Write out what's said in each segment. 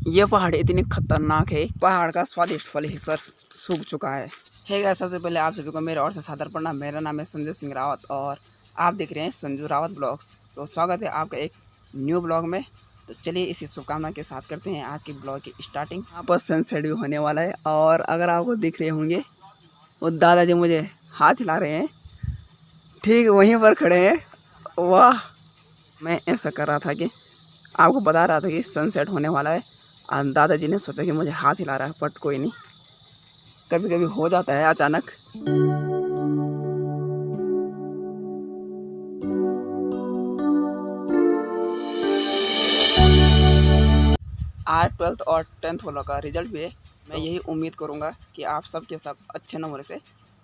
ये पहाड़ इतनी खतरनाक है, पहाड़ का स्वादिष्ट फल ही सर सूख चुका है। हे गाइस, सबसे पहले आप सभी को मेरे ओर से सादर प्रणाम। मेरा नाम है संजय सिंह रावत और आप देख रहे हैं संजू रावत ब्लॉग्स। तो स्वागत है आपका एक न्यू ब्लॉग में। तो चलिए इसी शुभकामना के साथ करते हैं आज की ब्लॉग की स्टार्टिंग। यहाँ पर सनसेट भी होने वाला है और अगर आपको दिख रहे होंगे वो दादाजी मुझे हाथ हिला रहे हैं, ठीक वहीं पर खड़े हैं। वाह, मैं ऐसा कर रहा था कि आपको बता रहा था कि सनसेट होने वाला है। दादाजी ने सोचा कि मुझे हाथ हिला रहा है, बट कोई नहीं, कभी कभी हो जाता है अचानक। आज 12th और 10th वालों का रिजल्ट भी है। मैं यही उम्मीद करूंगा कि आप सब के सब अच्छे नंबर से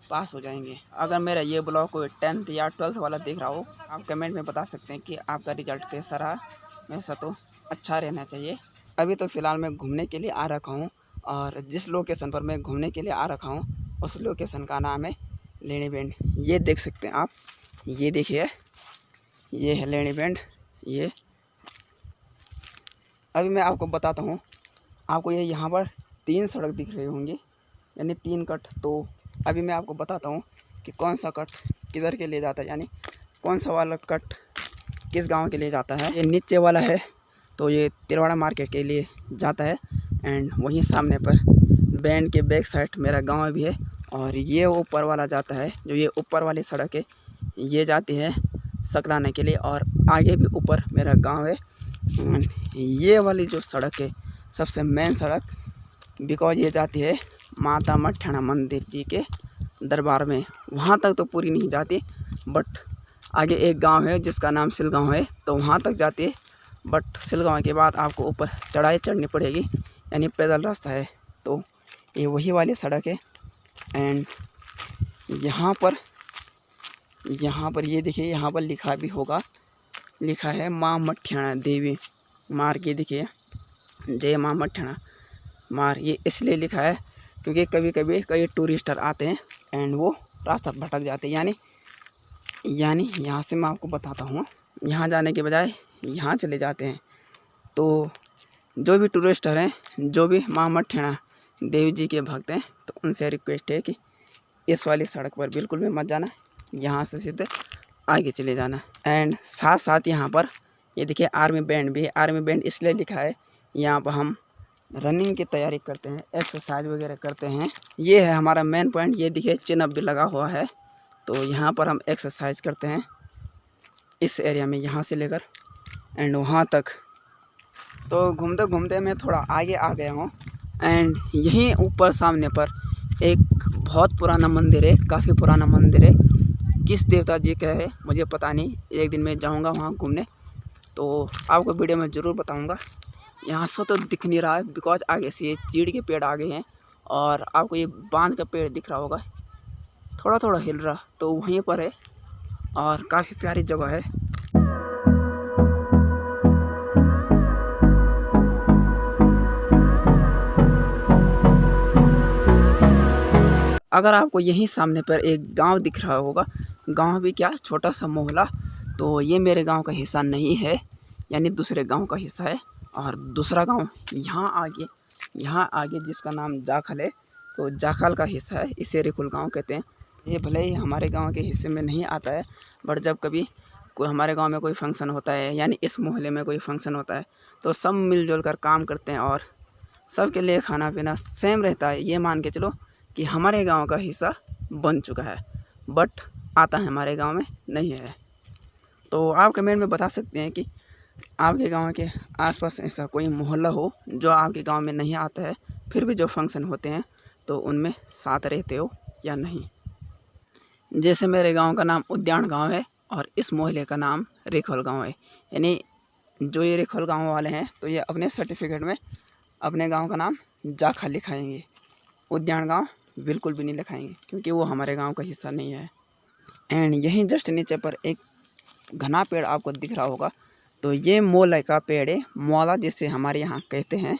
पास हो जाएंगे। अगर मेरा ये ब्लॉग कोई 10th या 12th वाला देख रहा हो, आप कमेंट में बता सकते हैं कि आपका रिजल्ट कैसा रहा। वैसा तो अच्छा रहना चाहिए। अभी तो फ़िलहाल मैं घूमने के लिए आ रखा हूँ और जिस लोकेशन पर मैं घूमने के लिए आ रखा हूँ उस लोकेशन का नाम है लेणी बैंड। ये देख सकते हैं आप, ये देखिए, ये है लेणी बैंड। ये अभी मैं आपको बताता हूँ। आपको ये यहाँ पर 3 सड़क दिख रही होंगी, यानी 3 कट। तो अभी मैं आपको बताता हूँ कि कौन सा कट किधर के लिए जाता है, यानी कौन सा वाला कट किस गांव के लिए जाता है। ये नीचे वाला है तो ये तिलवाड़ा मार्केट के लिए जाता है एंड वहीं सामने पर बैंड के बैक साइड मेरा गांव भी है। और ये ऊपर वाला जाता है, जो ये ऊपर वाली सड़क है ये जाती है सकलाने के लिए और आगे भी ऊपर मेरा गांव है। ये वाली जो सड़क है सबसे मेन सड़क, बिकॉज ये जाती है माता मठाना मंदिर जी के दरबार में। वहाँ तक तो पूरी नहीं जाती, बट आगे एक गांव है जिसका नाम सिलगांव है, तो वहाँ तक जाती है। बट सिलगांव के बाद आपको ऊपर चढ़ाई चढ़नी पड़ेगी, यानी पैदल रास्ता है। तो ये वही वाली सड़क है एंड यहाँ पर ये देखिए, यहाँ पर लिखा भी होगा, लिखा है माँ मठाना देवी मार। के देखिए, जय माँ मठाना मार। ये इसलिए लिखा है क्योंकि कभी कभी कई टूरिस्टर आते हैं एंड वो रास्ता भटक जाते हैं। यानी यहाँ से मैं आपको बताता हूँ, यहाँ जाने के बजाय यहाँ चले जाते हैं। तो जो भी टूरिस्टर हैं, जो भी माँ मठाना देवी जी के भक्त हैं, तो उनसे रिक्वेस्ट है कि इस वाली सड़क पर बिल्कुल भी मत जाना, यहाँ से सीधे आगे चले जाना। एंड साथ साथ यहाँ पर ये देखिए आर्मी बैंड भी है। आर्मी बैंड इसलिए लिखा है, यहाँ पर हम रनिंग की तैयारी करते हैं, एक्सरसाइज वगैरह करते हैं। ये है हमारा मेन पॉइंट। ये देखिए चिन्ह भी लगा हुआ है, तो यहाँ पर हम एक्सरसाइज करते हैं इस एरिया में, यहाँ से लेकर एंड वहाँ तक। तो घूमते घूमते मैं थोड़ा आगे आ गया हूँ एंड यहीं ऊपर सामने पर एक बहुत पुराना मंदिर है, काफ़ी पुराना मंदिर है। किस देवता जी का है मुझे पता नहीं, एक दिन मैं जाऊँगा वहाँ घूमने तो आपको वीडियो में ज़रूर बताऊँगा। यहाँ से तो दिख नहीं रहा है बिकॉज आगे से ये चीड़ के पेड़ आगे हैं और आपको ये बांध का पेड़ दिख रहा होगा, थोड़ा थोड़ा हिल रहा, तो वहीं पर है और काफ़ी प्यारी जगह है। अगर आपको यहीं सामने पर एक गांव दिख रहा होगा, गांव भी क्या, छोटा सा मोहल्ला, तो ये मेरे गांव का हिस्सा नहीं है, यानी दूसरे गांव का हिस्सा है। और दूसरा गांव यहाँ आगे जिसका नाम जाखल है, तो जाखल का हिस्सा है, इसे रिकुल गांव कहते हैं। ये भले ही हमारे गांव के हिस्से में नहीं आता है, बट जब कभी कोई हमारे गांव में कोई फंक्शन होता है, यानी इस मोहल्ले में कोई फंक्शन होता है, तो सब मिलजुल कर काम करते हैं और सबके लिए खाना पीना सेम रहता है। ये मान के चलो कि हमारे गांव का हिस्सा बन चुका है, बट आता है हमारे गांव में नहीं है। तो आप कमेंट में बता सकते हैं कि आपके गांव के आसपास ऐसा कोई मोहल्ला हो जो आपके गांव में नहीं आता है, फिर भी जो फंक्शन होते हैं तो उनमें साथ रहते हो या नहीं। जैसे मेरे गांव का नाम उद्यान गांव है और इस मोहल्ले का नाम रेखोल गांव है, यानी जो ये रेखोल गांव वाले हैं तो ये अपने सर्टिफिकेट में अपने गांव का नाम जाखल लिखाएंगे, उद्यान गांव बिल्कुल भी नहीं लिखाएंगे क्योंकि वो हमारे गांव का हिस्सा नहीं है। एंड यहीं जस्ट नीचे पर एक घना पेड़ आपको दिख रहा होगा, तो ये मोला का पेड़ है, मौला जिसे हमारे यहाँ कहते हैं,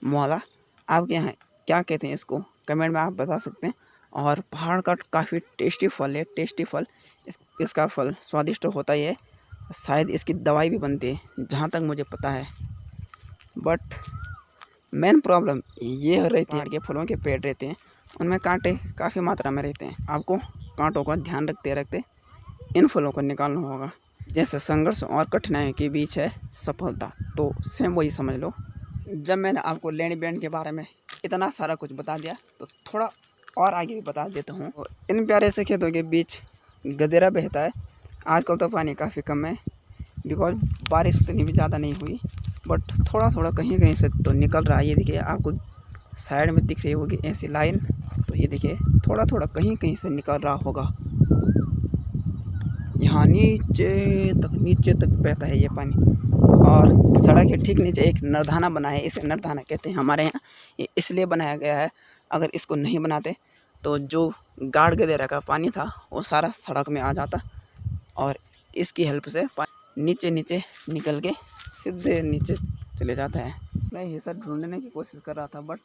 मौला। आपके यहाँ क्या कहते हैं इसको कमेंट में आप बता सकते हैं। और पहाड़ का काफ़ी टेस्टी फल है, टेस्टी फल। इसका फल स्वादिष्ट होता ही है, शायद इसकी दवाई भी बनती है जहाँ तक मुझे पता है। बट मेन प्रॉब्लम ये हो रही थी, पहाड़ के फलों के पेड़ रहते हैं उनमें कांटे काफ़ी मात्रा में रहते हैं। आपको कांटों का ध्यान रखते रखते इन फलों को निकालना होगा। जैसे संघर्ष और कठिनाइयों के बीच है सफलता, तो सेम वही समझ लो। जब मैंने आपको लैंड बैंड के बारे में इतना सारा कुछ बता दिया तो थोड़ा और आगे भी बता देता हूँ। इन प्यारे से खेतों के बीच गदेरा बहता है। आजकल तो पानी काफ़ी कम है बिकॉज बारिश इतनी भी ज़्यादा नहीं हुई, बट थोड़ा थोड़ा कहीं कहीं से तो निकल रहा है। ये देखिए आपको साइड में दिख रही होगी ऐसी लाइन, तो ये देखिए थोड़ा थोड़ा कहीं कहीं से निकल रहा होगा। यहाँ नीचे तक बहता है ये पानी। और सड़क के ठीक नीचे एक नरधाना बना है, इसे नरधाना कहते हैं हमारे यहाँ। ये इसलिए बनाया गया है, अगर इसको नहीं बनाते तो जो गाड़ गदेरा का पानी था वो सारा सड़क में आ जाता और इसकी हेल्प से नीचे नीचे निकल के सीधे नीचे चले जाता है। मैं ये सब ढूंढने की कोशिश कर रहा था बट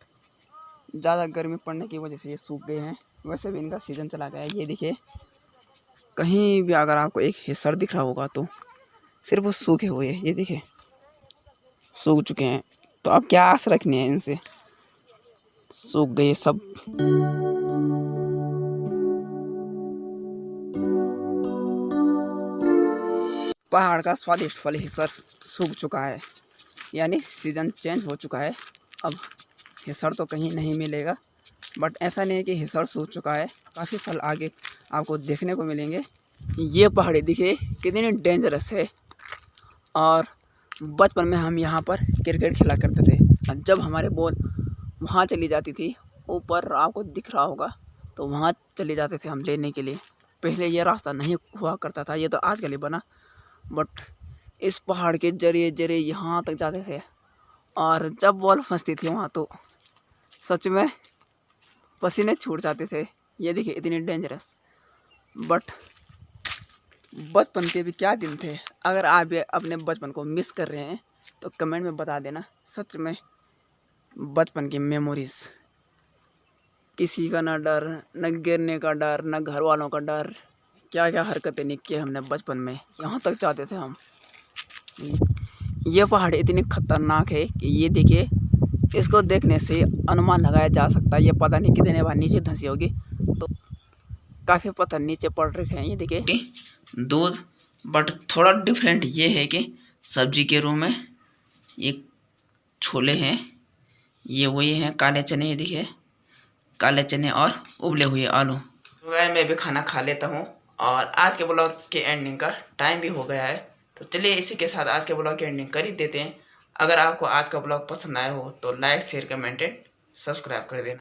ज़्यादा गर्मी पड़ने की वजह से ये सूख गए हैं। वैसे भी इनका सीज़न चला गया है। ये देखिए कहीं भी अगर आपको एक हिस्सा दिख रहा होगा तो सिर्फ वो सूखे हुए हैं। ये देखिए सूख चुके हैं, तो अब क्या आस रखनी है इनसे, सूख गए सब। पहाड़ का स्वादिष्ट फल हिस्सर सूख चुका है, यानी सीज़न चेंज हो चुका है। अब हिस्सर तो कहीं नहीं मिलेगा, बट ऐसा नहीं है कि हिस्सर सूख चुका है। काफ़ी फल आगे आपको देखने को मिलेंगे। ये पहाड़ी दिखे कितनी डेंजरस है। और बचपन में हम यहाँ पर क्रिकेट खेला करते थे। जब हमारे बॉल वहाँ चली जाती थी, ऊपर आपको दिख रहा होगा, तो वहाँ चले जाते थे हम लेने के लिए। पहले ये रास्ता नहीं हुआ करता था, ये तो आजकल ही बना, बट इस पहाड़ के जरिए यहाँ तक जाते थे। और जब बॉल फंसती थी वहाँ तो सच में पसीने छूट जाते थे। ये देखिए इतनी डेंजरस। बट बचपन के भी क्या दिन थे। अगर आप भी अपने बचपन को मिस कर रहे हैं तो कमेंट में बता देना। सच में बचपन की मेमोरीज, किसी का ना डर, न गिरने का डर, न घर वालों का डर, क्या क्या हरकतें नहीं की हमने बचपन में। यहाँ तक जाते थे हम। ये पहाड़ इतनी खतरनाक है कि ये देखिए, इसको देखने से अनुमान लगाया जा सकता है ये पता नहीं कितने बार नीचे धंसी होगी। तो काफ़ी पत्थर नीचे पड़ रखे हैं। ये देखिए दूध, बट थोड़ा डिफरेंट ये है कि सब्जी के रूप में ये छोले हैं, ये वही हैं काले चने। ये देखिए काले चने और उबले हुए आलू। मैं भी खाना खा लेता हूँ और आज के ब्लॉग के एंडिंग का टाइम भी हो गया है। तो चलिए इसी के साथ आज के ब्लॉग की एंडिंग कर ही देते हैं। अगर आपको आज का ब्लॉग पसंद आया हो तो लाइक शेयर कमेंट सब्सक्राइब कर देना।